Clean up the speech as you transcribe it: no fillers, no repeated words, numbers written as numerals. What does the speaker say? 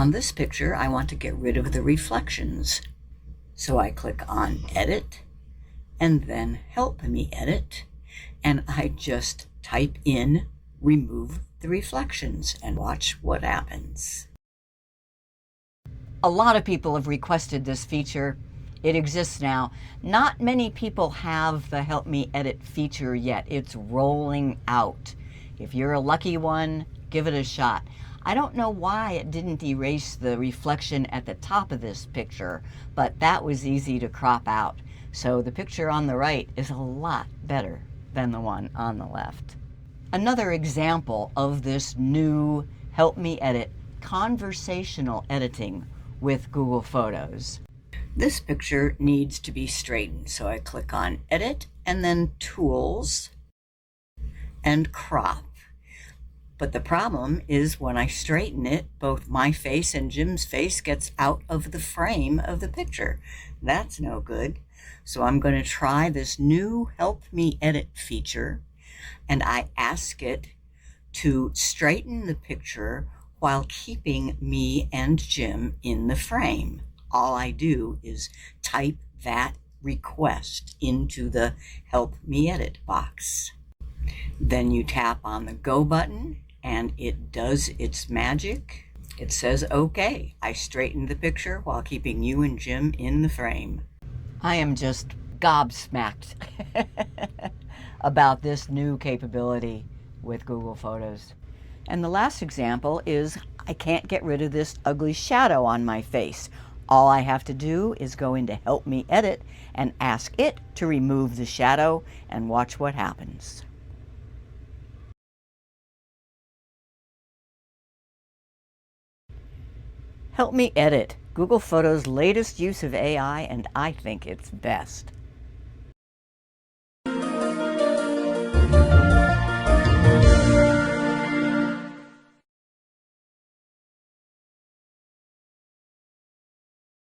On this picture, I want to get rid of the reflections. So I click on Edit, and then Help Me Edit, and I just type in Remove the Reflections and watch what happens. A lot of people have requested this feature. It exists now. Not many people have the Help Me Edit feature yet. It's rolling out. If you're a lucky one, give it a shot. I don't know why it didn't erase the reflection at the top of this picture, but that was easy to crop out. So the picture on the right is a lot better than the one on the left. Another example of this new Help Me Edit conversational editing with Google Photos. This picture needs to be straightened, so I click on Edit and then Tools and Crop. But the problem is when I straighten it, both my face and Jim's face gets out of the frame of the picture. That's no good. So I'm going to try this new Help Me Edit feature, and I ask it to straighten the picture while keeping me and Jim in the frame. All I do is type that request into the Help Me Edit box. Then you tap on the Go button and it does its magic. It says, okay, I straightened the picture while keeping you and Jim in the frame. I am just gobsmacked about this new capability with Google Photos. And the last example is I can't get rid of this ugly shadow on my face. All I have to do is go into Help Me Edit and ask it to remove the shadow and watch what happens. Help Me Edit, Google Photos' latest use of AI, and I think it's best.